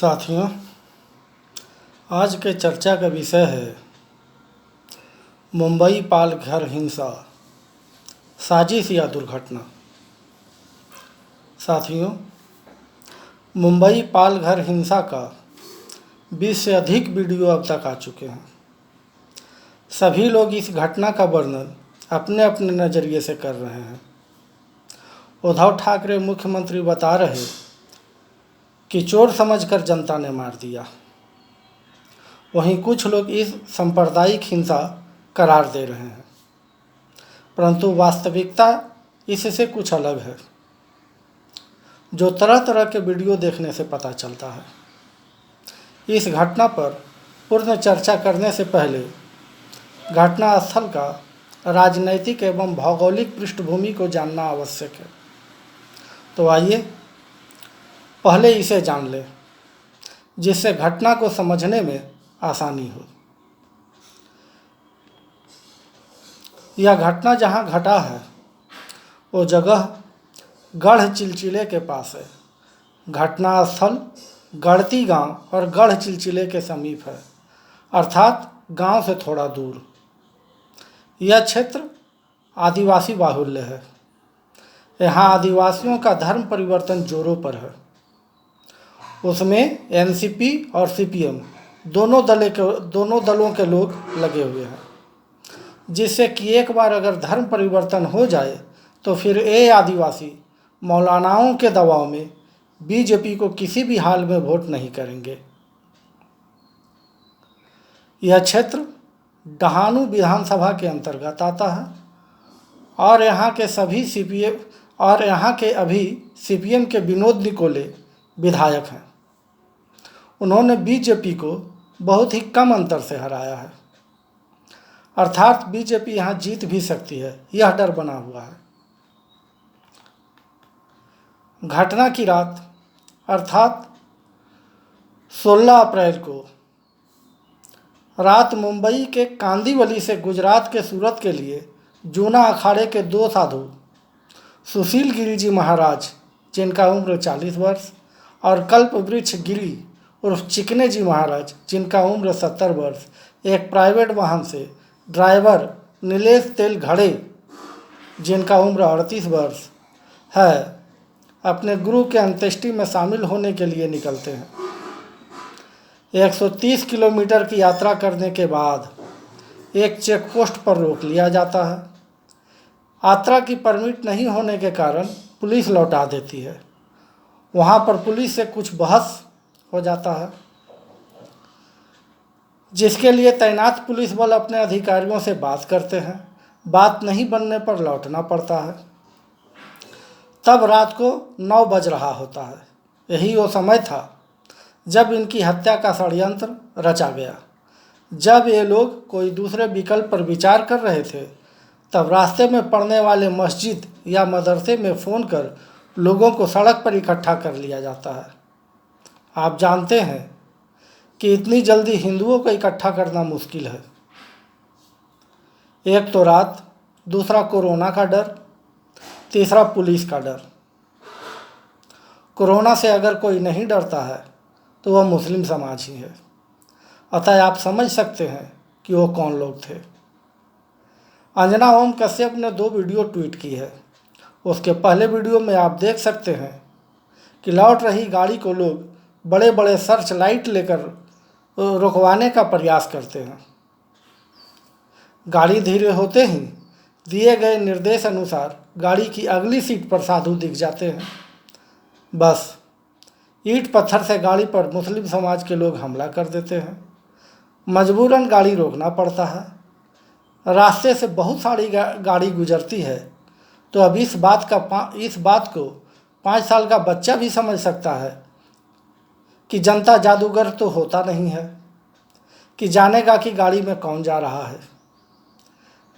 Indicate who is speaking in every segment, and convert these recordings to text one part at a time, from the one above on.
Speaker 1: साथियों, आज के चर्चा का विषय है मुंबई पाल घर हिंसा, साजिश या दुर्घटना। साथियों, मुंबई पाल घर हिंसा का 20 से अधिक वीडियो अब तक आ चुके हैं। सभी लोग इस घटना का वर्णन अपने अपने नज़रिए से कर रहे हैं। उद्धव ठाकरे मुख्यमंत्री बता रहे कि चोर समझकर जनता ने मार दिया। वहीं कुछ लोग इस सांप्रदायिक हिंसा करार दे रहे हैं, परंतु वास्तविकता इससे कुछ अलग है, जो तरह तरह के वीडियो देखने से पता चलता है। इस घटना पर पूर्ण चर्चा करने से पहले घटना स्थल का राजनैतिक एवं भौगोलिक पृष्ठभूमि को जानना आवश्यक है। तो आइए पहले इसे जान लें, जिससे घटना को समझने में आसानी हो। यह घटना जहां घटा है वो जगह गढ़ चिलचिले के पास है। घटना स्थल गढ़ती गांव और गढ़ चिलचिले के समीप है, अर्थात गांव से थोड़ा दूर। यह क्षेत्र आदिवासी बाहुल्य है। यहाँ आदिवासियों का धर्म परिवर्तन जोरों पर है। उसमें एनसीपी और सीपीएम दोनों दलों के लोग लगे हुए हैं, जिससे कि एक बार अगर धर्म परिवर्तन हो जाए तो फिर ये आदिवासी मौलानाओं के दबाव में बीजेपी को किसी भी हाल में वोट नहीं करेंगे। यह क्षेत्र डहाणू विधानसभा के अंतर्गत आता है और यहाँ के अभी सीपीएम के विनोद निकोले विधायक हैं। उन्होंने बीजेपी को बहुत ही कम अंतर से हराया है, अर्थात बीजेपी यहाँ जीत भी सकती है, यह डर बना हुआ है। घटना की रात अर्थात 16 अप्रैल को रात मुंबई के कांदिवली से गुजरात के सूरत के लिए जूना अखाड़े के 2 साधु सुशील गिरी जी महाराज, जिनका उम्र 40 वर्ष, और कल्प वृक्ष गिरी उर्फ चिकने जी महाराज, जिनका उम्र 70 वर्ष, एक प्राइवेट वाहन से ड्राइवर नीलेश तेल घड़े, जिनका उम्र 38 वर्ष है, अपने गुरु के अंत्येष्टि में शामिल होने के लिए निकलते हैं। 130 किलोमीटर की यात्रा करने के बाद एक चेक पोस्ट पर रोक लिया जाता है। यात्रा की परमिट नहीं होने के कारण पुलिस लौटा देती है। वहाँ पर पुलिस से कुछ बहस हो जाता है, जिसके लिए तैनात पुलिस बल अपने अधिकारियों से बात करते हैं। बात नहीं बनने पर लौटना पड़ता है। तब रात को 9 बज रहा होता है। यही वो समय था जब इनकी हत्या का षड्यंत्र रचा गया। जब ये लोग कोई दूसरे विकल्प पर विचार कर रहे थे, तब रास्ते में पड़ने वाले मस्जिद या मदरसे में फ़ोन कर लोगों को सड़क पर इकट्ठा कर लिया जाता है। आप जानते हैं कि इतनी जल्दी हिंदुओं को इकट्ठा करना मुश्किल है। एक तो रात, दूसरा कोरोना का डर, तीसरा पुलिस का डर। कोरोना से अगर कोई नहीं डरता है तो वह मुस्लिम समाज ही है। अतः आप समझ सकते हैं कि वो कौन लोग थे। अंजना ओम कश्यप ने 2 वीडियो ट्वीट की है। उसके पहले वीडियो में आप देख सकते हैं कि लौट रही गाड़ी को लोग बड़े बड़े सर्च लाइट लेकर रुकवाने का प्रयास करते हैं। गाड़ी धीरे होते ही दिए गए निर्देश अनुसार गाड़ी की अगली सीट पर साधु दिख जाते हैं। बस ईंट पत्थर से गाड़ी पर मुस्लिम समाज के लोग हमला कर देते हैं। मजबूरन गाड़ी रोकना पड़ता है। रास्ते से बहुत सारी गाड़ी गुजरती है, तो अब इस बात को 5 साल का बच्चा भी समझ सकता है कि जनता जादूगर तो होता नहीं है कि जानेगा कि गाड़ी में कौन जा रहा है।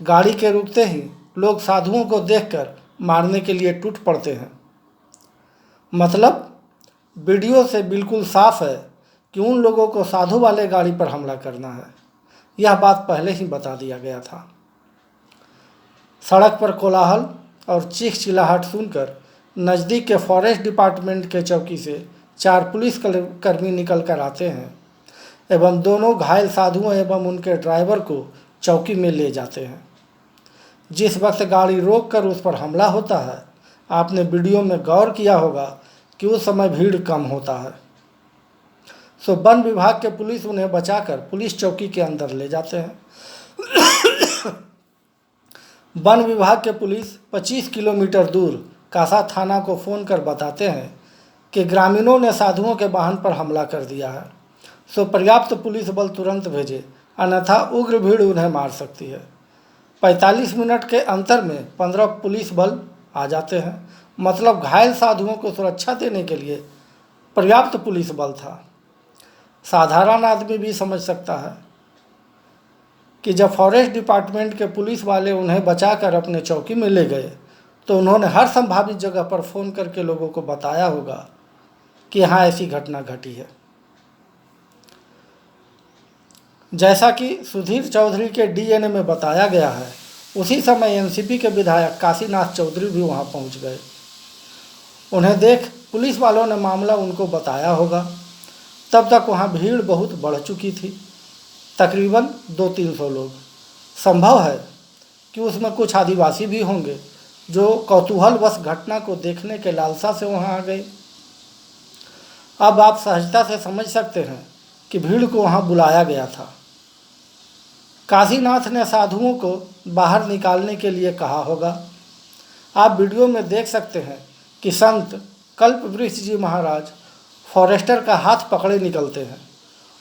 Speaker 1: गाड़ी के रुकते ही लोग साधुओं को देखकर मारने के लिए टूट पड़ते हैं। मतलब वीडियो से बिल्कुल साफ है कि उन लोगों को साधु वाले गाड़ी पर हमला करना है। यह बात पहले ही बता दिया गया था। सड़क पर कोलाहल और चीख चिल्लाहट सुनकर नज़दीक के फॉरेस्ट डिपार्टमेंट के चौकी से 4 पुलिस कर्मी निकल कर आते हैं एवं दोनों घायल साधुओं एवं उनके ड्राइवर को चौकी में ले जाते हैं। जिस वक्त गाड़ी रोककर उस पर हमला होता है, आपने वीडियो में गौर किया होगा कि उस समय भीड़ कम होता है। सो वन विभाग के पुलिस उन्हें बचाकर पुलिस चौकी के अंदर ले जाते हैं। वन विभाग के पुलिस 25 किलोमीटर दूर कासा थाना को फ़ोन कर बताते हैं कि ग्रामीणों ने साधुओं के वाहन पर हमला कर दिया है, सो पर्याप्त पुलिस बल तुरंत भेजे, अन्यथा उग्र भीड़ उन्हें मार सकती है। 45 मिनट के अंतर में 15 पुलिस बल आ जाते हैं, मतलब घायल साधुओं को सुरक्षा देने के लिए पर्याप्त पुलिस बल था। साधारण आदमी भी समझ सकता है कि जब फॉरेस्ट डिपार्टमेंट के पुलिस वाले उन्हें बचाकर अपने चौकी में ले गए तो उन्होंने हर संभावित जगह पर फ़ोन करके लोगों को बताया होगा कि यहाँ ऐसी घटना घटी है। जैसा कि सुधीर चौधरी के डीएनए में बताया गया है, उसी समय एनसीपी के विधायक काशीनाथ चौधरी भी वहाँ पहुँच गए। उन्हें देख पुलिस वालों ने मामला उनको बताया होगा। तब तक वहाँ भीड़ बहुत बढ़ चुकी थी, तकरीबन 200-300 लोग। संभव है कि उसमें कुछ आदिवासी भी होंगे जो कौतूहलवश घटना को देखने के लालसा से वहाँ आ गए। अब आप सहजता से समझ सकते हैं कि भीड़ को वहाँ बुलाया गया था। काशीनाथ ने साधुओं को बाहर निकालने के लिए कहा होगा। आप वीडियो में देख सकते हैं कि संत कल्पवृक्ष जी महाराज फॉरेस्टर का हाथ पकड़े निकलते हैं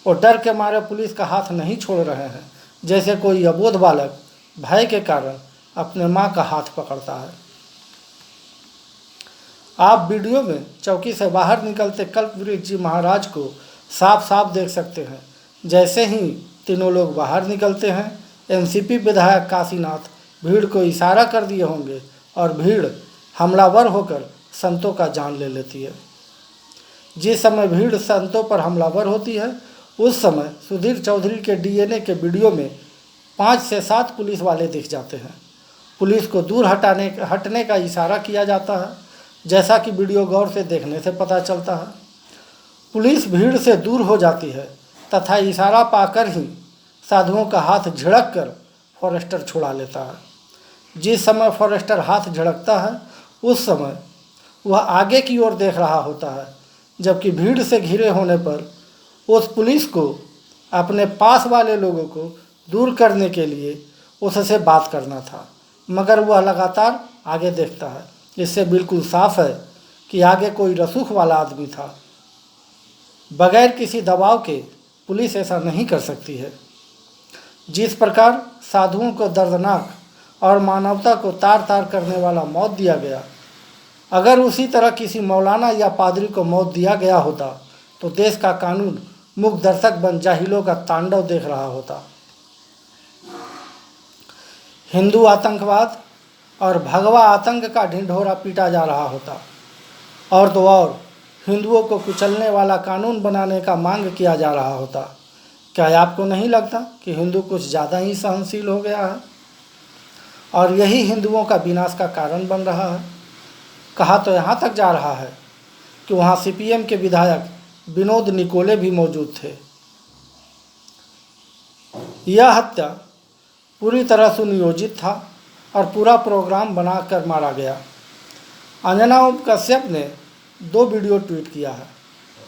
Speaker 1: और डर के मारे पुलिस का हाथ नहीं छोड़ रहे हैं, जैसे कोई अबोध बालक भय के कारण अपने माँ का हाथ पकड़ता है। आप वीडियो में चौकी से बाहर निकलते कल्पवृक्ष जी महाराज को साफ साफ देख सकते हैं। जैसे ही तीनों लोग बाहर निकलते हैं, एनसीपी विधायक काशीनाथ भीड़ को इशारा कर दिए होंगे और भीड़ हमलावर होकर संतों का जान ले लेती है। जिस समय भीड़ संतों पर हमलावर होती है, उस समय सुधीर चौधरी के डीएनए के वीडियो में 5 से 7 पुलिस वाले दिख जाते हैं। पुलिस को दूर हटने का इशारा किया जाता है, जैसा कि वीडियो गौर से देखने से पता चलता है। पुलिस भीड़ से दूर हो जाती है तथा इशारा पाकर ही साधुओं का हाथ झड़क कर फॉरेस्टर छुड़ा लेता है। जिस समय फॉरेस्टर हाथ झड़कता है, उस समय वह आगे की ओर देख रहा होता है, जबकि भीड़ से घिरे होने पर उस पुलिस को अपने पास वाले लोगों को दूर करने के लिए उससे बात करना था, मगर वह लगातार आगे देखता है। इससे बिल्कुल साफ है कि आगे कोई रसूख वाला आदमी था। बगैर किसी दबाव के पुलिस ऐसा नहीं कर सकती है। जिस प्रकार साधुओं को दर्दनाक और मानवता को तार तार करने वाला मौत दिया गया, अगर उसी तरह किसी मौलाना या पादरी को मौत दिया गया होता तो देश का कानून मूक दर्शक बन जाहिलों का तांडव देख रहा होता। हिंदू आतंकवाद और भगवा आतंक का ढिंढोरा पीटा जा रहा होता, और तो और हिंदुओं को कुचलने वाला कानून बनाने का मांग किया जा रहा होता। क्या आपको नहीं लगता कि हिंदू कुछ ज़्यादा ही सहनशील हो गया है और यही हिंदुओं का विनाश का कारण बन रहा है? कहा तो यहाँ तक जा रहा है कि वहाँ सीपीएम के विधायक विनोद निकोले भी मौजूद थे। यह हत्या पूरी तरह सुनियोजित था और पूरा प्रोग्राम बनाकर मारा गया। अंजना ओम कश्यप ने 2 वीडियो ट्वीट किया है।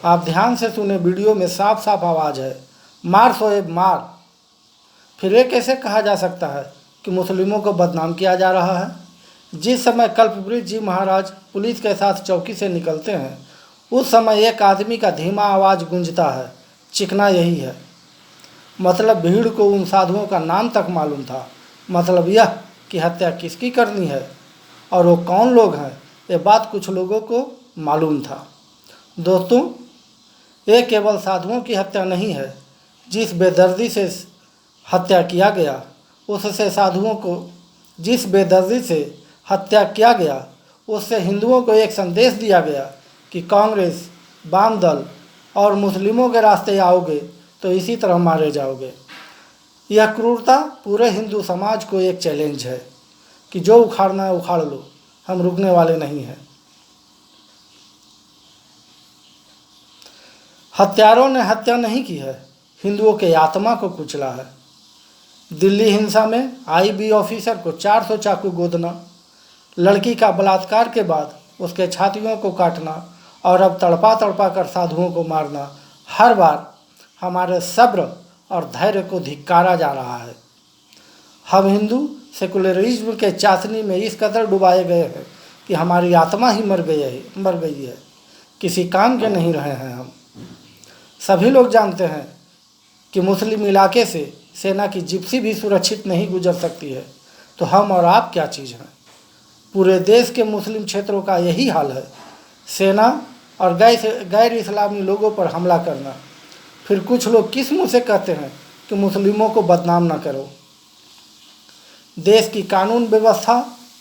Speaker 1: आप ध्यान से सुने, वीडियो में साफ साफ आवाज़ है, मार शोएब मार। फिर ये कैसे कहा जा सकता है कि मुस्लिमों को बदनाम किया जा रहा है? जिस समय कल्पवृक्ष जी महाराज पुलिस के साथ चौकी से निकलते हैं, उस समय एक आदमी का धीमा आवाज़ गूंजता है, चिकना यही है। मतलब भीड़ को उन साधुओं का नाम तक मालूम था। मतलब यह कि हत्या किसकी करनी है और वो कौन लोग हैं, ये बात कुछ लोगों को मालूम था। दोस्तों, ये केवल साधुओं की हत्या नहीं है। जिस बेदर्दी से हत्या किया गया, उससे साधुओं को जिस बेदर्दी से हत्या किया गया, उससे हिंदुओं को एक संदेश दिया गया कि कांग्रेस, वाम दल और मुस्लिमों के रास्ते आओगे तो इसी तरह मारे जाओगे। यह क्रूरता पूरे हिंदू समाज को एक चैलेंज है कि जो उखाड़ना है उखाड़ लो, हम रुकने वाले नहीं हैं। हत्यारों ने हत्या नहीं की है, हिंदुओं के आत्मा को कुचला है। दिल्ली हिंसा में आईबी ऑफिसर को 400 चाकू गोदना, लड़की का बलात्कार के बाद उसके छातियों को काटना और अब तड़पा तड़पा कर साधुओं को मारना, हर बार हमारे सब्र और धैर्य को धिक्कारा जा रहा है। हम हिंदू सेकुलरिज्म के चाशनी में इस कदर डुबाए गए हैं कि हमारी आत्मा ही मर गई है, किसी काम के नहीं रहे हैं हम। सभी लोग जानते हैं कि मुस्लिम इलाके से सेना की जिप्सी भी सुरक्षित नहीं गुजर सकती है, तो हम और आप क्या चीज़ हैं। पूरे देश के मुस्लिम क्षेत्रों का यही हाल है, सेना और गैर इस्लामी लोगों पर हमला करना। फिर कुछ लोग किस मुँह से कहते हैं कि मुस्लिमों को बदनाम ना करो। देश की कानून व्यवस्था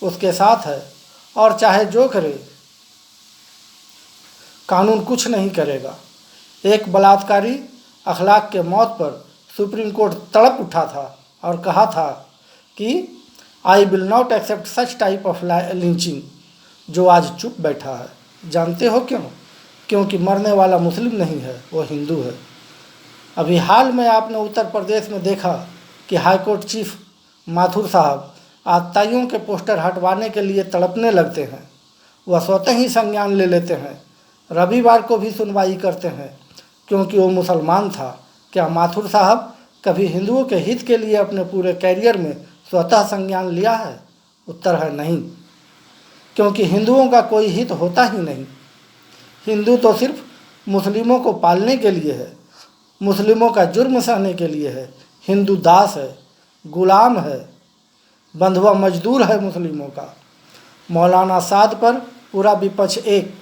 Speaker 1: उसके साथ है और चाहे जो करे, कानून कुछ नहीं करेगा। एक बलात्कारी अखलाक के मौत पर सुप्रीम कोर्ट तड़प उठा था और कहा था कि I will not accept such type of lynching, जो आज चुप बैठा है। जानते हो क्यों? क्योंकि मरने वाला मुस्लिम नहीं है, वो हिंदू है। अभी हाल में आपने उत्तर प्रदेश में देखा कि हाईकोर्ट चीफ माथुर साहब आताइयों के पोस्टर हटवाने के लिए तड़पने लगते हैं। वह स्वतः ही संज्ञान ले लेते हैं, रविवार को भी सुनवाई करते हैं क्योंकि वो मुसलमान था। क्या माथुर साहब कभी हिंदुओं के हित के लिए अपने पूरे कैरियर में स्वतः संज्ञान लिया है? उत्तर है नहीं, क्योंकि हिंदुओं का कोई हित होता ही नहीं। हिंदू तो सिर्फ मुस्लिमों को पालने के लिए है, मुस्लिमों का जुर्म सहने के लिए है। हिंदू दास है, गुलाम है, बंधुआ मजदूर है मुस्लिमों का। मौलाना साद पर पूरा विपक्ष एक,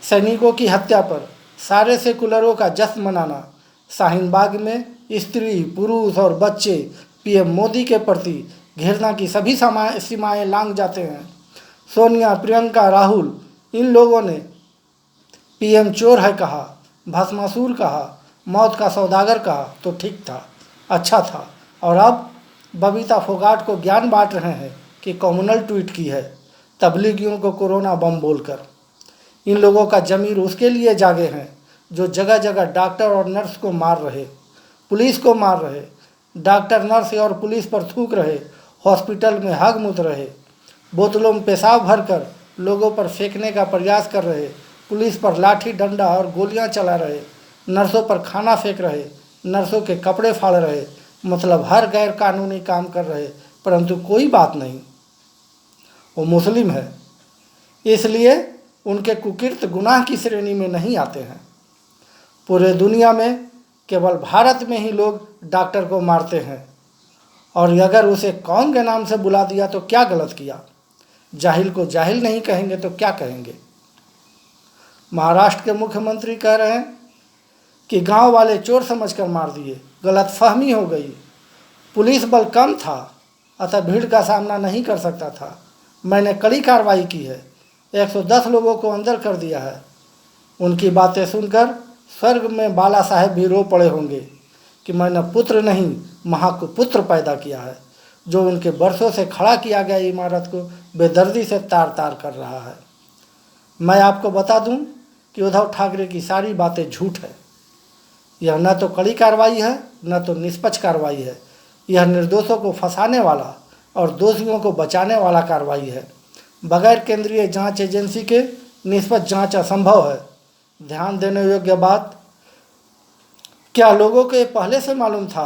Speaker 1: सैनिकों की हत्या पर सारे सेकुलरों का जश्न मनाना, शाहीन बाग में स्त्री पुरुष और बच्चे पीएम मोदी के प्रति घृणा की सभी सीमाएं लांघ जाते हैं। सोनिया, प्रियंका, राहुल, इन लोगों ने पीएम चोर है कहा, भस्मासुर कहा, मौत का सौदागर कहा तो ठीक था, अच्छा था। और अब बबीता फोगाट को ज्ञान बांट रहे हैं कि कम्युनल ट्वीट की है तबलीगियों को कोरोना बम बोलकर। इन लोगों का जमीर उसके लिए जागे हैं जो जगह जगह डॉक्टर और नर्स को मार रहे, पुलिस को मार रहे, डॉक्टर नर्स और पुलिस पर थूक रहे, हॉस्पिटल में हग मुत रहे, बोतलों में पेशाब भरकर लोगों पर फेंकने का प्रयास कर रहे, पुलिस पर लाठी डंडा और गोलियां चला रहे, नर्सों पर खाना फेंक रहे, नर्सों के कपड़े फाड़ रहे, मतलब हर गैर कानूनी काम कर रहे, परंतु कोई बात नहीं, वो मुस्लिम है इसलिए उनके कुकृत्य गुनाह की श्रेणी में नहीं आते हैं। पूरे दुनिया में केवल भारत में ही लोग डॉक्टर को मारते हैं, और अगर उसे कौम के नाम से बुला दिया तो क्या गलत किया। जाहिल को जाहिल नहीं कहेंगे तो क्या कहेंगे। महाराष्ट्र के मुख्यमंत्री कह रहे हैं कि गांव वाले चोर समझकर मार दिए, गलतफहमी हो गई, पुलिस बल कम था अतः भीड़ का सामना नहीं कर सकता था, मैंने कड़ी कार्रवाई की है, 110 लोगों को अंदर कर दिया है। उनकी बातें सुनकर स्वर्ग में बाला साहेब भी रो पड़े होंगे कि मैंने पुत्र नहीं महाकुपुत्र पैदा किया है, जो उनके बरसों से खड़ा किया गया इमारत को बेदर्दी से तार तार कर रहा है। मैं आपको बता दूं कि उद्धव ठाकरे की सारी बातें झूठ है। यह न तो कड़ी कार्रवाई है न तो निष्पक्ष कार्रवाई है। यह निर्दोषों को फंसाने वाला और दोषियों को बचाने वाला कार्रवाई है। बगैर केंद्रीय जांच एजेंसी के निष्पक्ष जांच असंभव है। ध्यान देने योग्य बात, क्या लोगों को ये पहले से मालूम था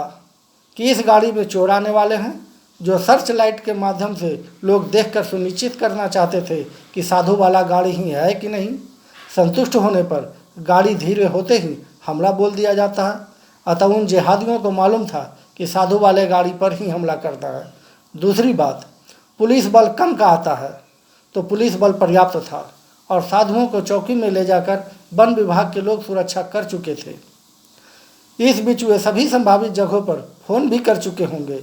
Speaker 1: कि इस गाड़ी में चोर आने वाले हैं, जो सर्च लाइट के माध्यम से लोग देखकर सुनिश्चित करना चाहते थे कि साधु वाला गाड़ी ही है कि नहीं। संतुष्ट होने पर गाड़ी धीरे होते ही हमला बोल दिया जाता है। अतः उन जिहादियों को मालूम था कि साधु वाले गाड़ी पर ही हमला करता है। दूसरी बात, पुलिस बल कम का आता है तो पुलिस बल पर्याप्त था और साधुओं को चौकी में ले जाकर वन विभाग के लोग सुरक्षा कर चुके थे। इस बीच वे सभी संभावित जगहों पर फोन भी कर चुके होंगे,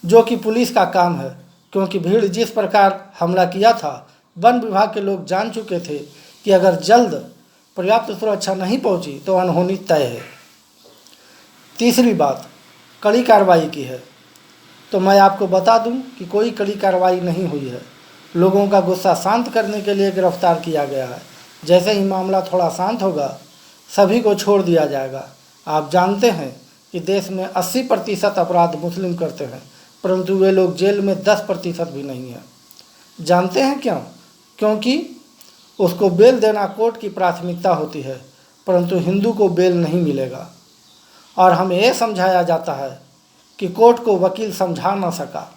Speaker 1: जो कि पुलिस का काम है, क्योंकि भीड़ जिस प्रकार हमला किया था वन विभाग के लोग जान चुके थे कि अगर जल्द पर्याप्त सुरक्षा नहीं पहुंची तो अनहोनी तय है। तीसरी बात, कड़ी कार्रवाई की है, तो मैं आपको बता दूं कि कोई कड़ी कार्रवाई नहीं हुई है। लोगों का गुस्सा शांत करने के लिए गिरफ्तार किया गया है। जैसे ही मामला थोड़ा शांत होगा सभी को छोड़ दिया जाएगा। आप जानते हैं कि देश में 80% अपराध मुस्लिम करते हैं, परंतु वे लोग जेल में 10% भी नहीं हैं। जानते हैं क्यों? क्योंकि उसको बेल देना कोर्ट की प्राथमिकता होती है, परंतु हिंदू को बेल नहीं मिलेगा। और हमें यह समझाया जाता है कि कोर्ट को वकील समझा ना सका।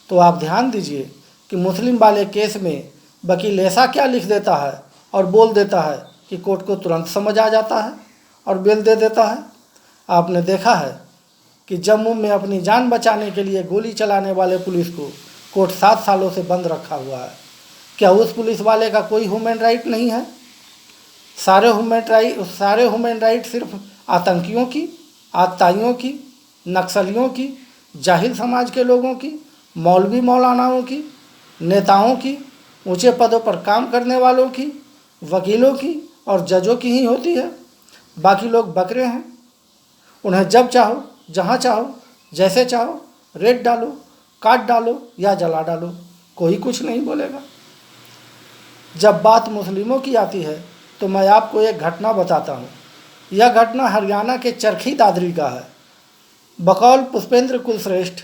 Speaker 1: तो आप ध्यान दीजिए कि मुस्लिम वाले केस में वकील ऐसा क्या लिख देता है और बोल देता है कि कोर्ट को तुरंत समझ आ जाता है और बेल दे देता है। आपने देखा है कि जम्मू में अपनी जान बचाने के लिए गोली चलाने वाले पुलिस को कोर्ट 7 सालों से बंद रखा हुआ है। क्या उस पुलिस वाले का कोई ह्यूमन राइट नहीं है? सारे ह्यूमन राइट सिर्फ आतंकियों की, आतताइयों की, नक्सलियों की, जाहिल समाज के लोगों की, मौलवी मौलानाओं की, नेताओं की, ऊंचे पदों पर काम करने वालों की, वकीलों की और जजों की ही होती है। बाकी लोग बकरे हैं। उन्हें जब चाहो, जहाँ चाहो, जैसे चाहो रेड डालो, काट डालो या जला डालो, कोई कुछ नहीं बोलेगा। जब बात मुस्लिमों की आती है तो मैं आपको एक घटना बताता हूँ। यह घटना हरियाणा के चरखी दादरी का है। बकौल पुष्पेंद्र कुलश्रेष्ठ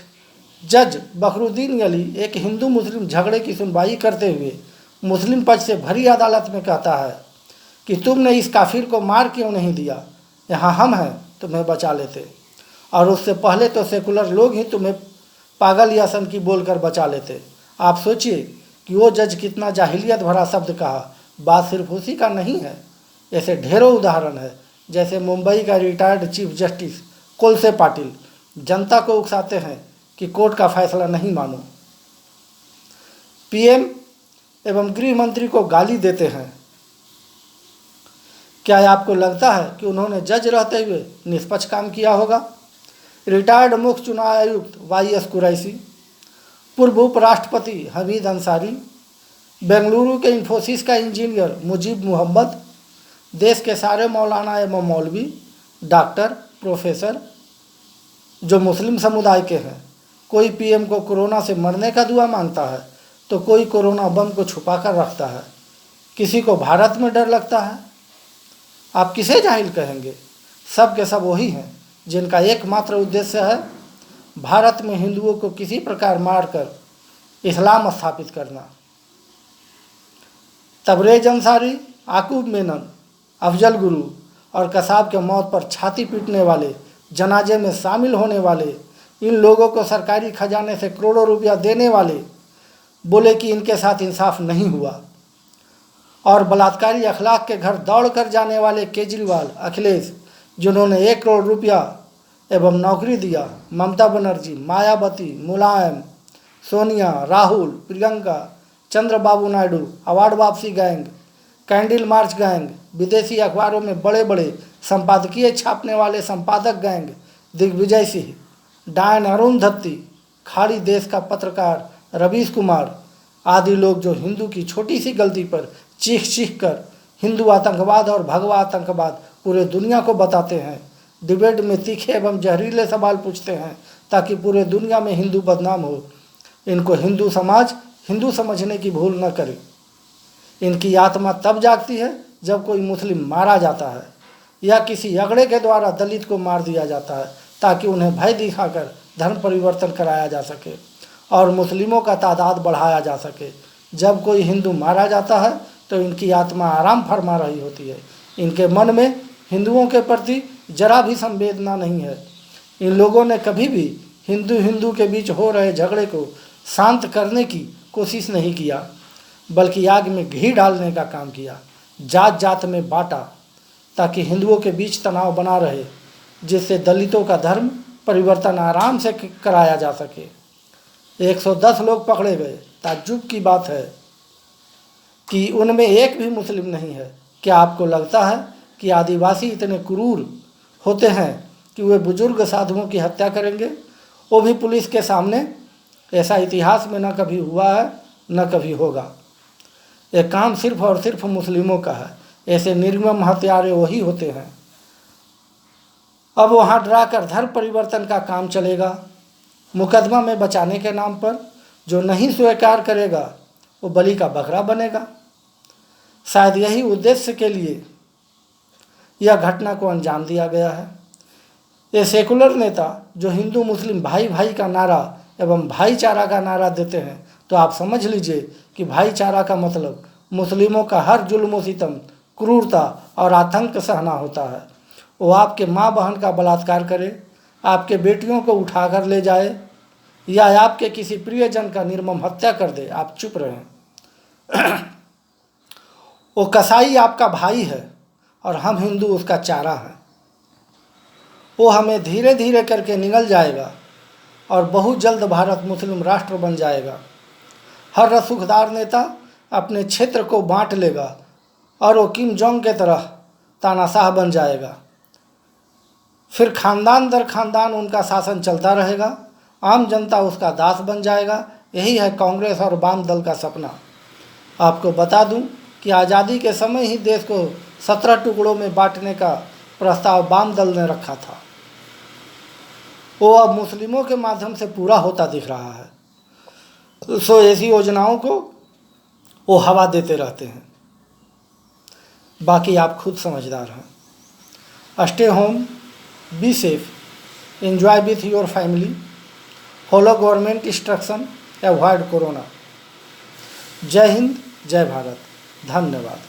Speaker 1: जज बखरुद्दीन अली एक हिंदू मुस्लिम झगड़े की सुनवाई करते हुए मुस्लिम पक्ष से भरी अदालत में कहता है कि तुमने इस काफिर को मार क्यों नहीं दिया, यहाँ हम हैं तुम्हें बचा लेते, और उससे पहले तो सेकुलर लोग ही तुम्हें पागल या सनकी बोलकर बचा लेते। आप सोचिए कि वो जज कितना जाहिलियत भरा शब्द कहा। बात सिर्फ उसी का नहीं है, ऐसे ढेरों उदाहरण है। जैसे मुंबई का retired chief justice Kolse Patil जनता को उकसाते हैं कि कोर्ट का फैसला नहीं मानो, पीएम एवं गृह मंत्री को गाली देते हैं। क्या आपको लगता है कि उन्होंने जज रहते हुए निष्पक्ष काम किया होगा? रिटायर्ड मुख्य चुनाव आयुक्त वाईएस कुरैशी, पूर्व उपराष्ट्रपति हमीद अंसारी, बेंगलुरु के इन्फोसिस का इंजीनियर मुजीब मोहम्मद, देश के सारे मौलाना एवं मौलवी, डॉक्टर, प्रोफेसर जो मुस्लिम समुदाय के हैं। कोई पीएम को कोरोना से मरने का दुआ मांगता है तो कोई कोरोना बम को छुपा कर रखता है। किसी को भारत में डर लगता है। आप किसे जाहिल कहेंगे? सब के सब वही हैं जिनका एकमात्र उद्देश्य है भारत में हिंदुओं को किसी प्रकार मारकर इस्लाम स्थापित करना। तबरेज अंसारी, आकूब मेनन, अफजल गुरु और कसाब के मौत पर छाती पीटने वाले, जनाजे में शामिल होने वाले, इन लोगों को सरकारी खजाने से करोड़ों रुपया देने वाले बोले कि इनके साथ इंसाफ नहीं हुआ। और बलात्कारी अखलाक के घर दौड़ कर जाने वाले केजरीवाल, अखिलेश जिन्होंने 1 करोड़ रुपया एवं नौकरी दिया, ममता बनर्जी, मायावती, मुलायम, सोनिया, राहुल, प्रियंका, चंद्रबाबू नायडू, अवार्ड वापसी गैंग, कैंडल मार्च गैंग, विदेशी अखबारों में बड़े बड़े संपादकीय छापने वाले संपादक गैंग, दिग्विजय सिंह, डायन अरुंधति, खाड़ी देश का पत्रकार रवीश कुमार आदि लोग जो हिंदू की छोटी सी गलती पर चीख चीख कर हिंदू आतंकवाद और भगवा आतंकवाद पूरे दुनिया को बताते हैं, डिबेट में तीखे एवं जहरीले सवाल पूछते हैं ताकि पूरे दुनिया में हिंदू बदनाम हो। इनको हिंदू समाज हिंदू समझने की भूल न करे। इनकी आत्मा तब जागती है जब कोई मुस्लिम मारा जाता है या किसी अगड़े के द्वारा दलित को मार दिया जाता है ताकि उन्हें भय दिखाकर धर्म परिवर्तन कराया जा सके और मुस्लिमों का तादाद बढ़ाया जा सके। जब कोई हिंदू मारा जाता है तो इनकी आत्मा आराम फरमा रही होती है। इनके मन में हिंदुओं के प्रति जरा भी संवेदना नहीं है। इन लोगों ने कभी भी हिंदू के बीच हो रहे झगड़े को शांत करने की कोशिश नहीं किया, बल्कि आग में घी डालने का काम किया, जात जात में बांटा ताकि हिंदुओं के बीच तनाव बना रहे, जिससे दलितों का धर्म परिवर्तन आराम से कराया जा सके। 110 लोग पकड़े गए। ताज्जुब की बात है कि उनमें एक भी मुस्लिम नहीं है। क्या आपको लगता है कि आदिवासी इतने क्रूर होते हैं कि वे बुजुर्ग साधुओं की हत्या करेंगे, वो भी पुलिस के सामने? ऐसा इतिहास में न कभी हुआ है न कभी होगा। ये काम सिर्फ और सिर्फ मुस्लिमों का है। ऐसे निर्मम हत्यारे वही होते हैं। अब वहाँ डराकर धर्म परिवर्तन का काम चलेगा। मुकदमा में बचाने के नाम पर जो नहीं स्वीकार करेगा वो बलि का बकरा बनेगा। शायद यही उद्देश्य के लिए यह घटना को अंजाम दिया गया है। ये सेकुलर नेता जो हिंदू मुस्लिम भाई भाई का नारा एवं भाईचारा का नारा देते हैं, तो आप समझ लीजिए कि भाईचारा का मतलब मुस्लिमों का हर जुल्म सितम, क्रूरता और आतंक सहना होता है। वो आपके माँ बहन का बलात्कार करे, आपके बेटियों को उठाकर ले जाए या आपके किसी प्रियजन का निर्मम हत्या कर दे, आप चुप रहें। वो कसाई आपका भाई है और हम हिंदू उसका चारा हैं। वो हमें धीरे धीरे करके निगल जाएगा और बहुत जल्द भारत मुस्लिम राष्ट्र बन जाएगा। हर रसूखदार नेता अपने क्षेत्र को बांट लेगा और वो किम जोंग के तरह तानाशाह बन जाएगा। फिर खानदान दर खानदान उनका शासन चलता रहेगा, आम जनता उसका दास बन जाएगा। यही है कांग्रेस और वाम दल का सपना। आपको बता दूं कि आज़ादी के समय ही देश को 17 टुकड़ों में बांटने का प्रस्ताव वाम दल ने रखा था। वो अब मुस्लिमों के माध्यम से पूरा होता दिख रहा है। सो ऐसी योजनाओं को वो हवा देते रहते हैं। बाकी आप खुद समझदार हैं। Stay home, be safe, enjoy with your family, follow government instruction, avoid corona. जय हिंद, जय भारत, धन्यवाद।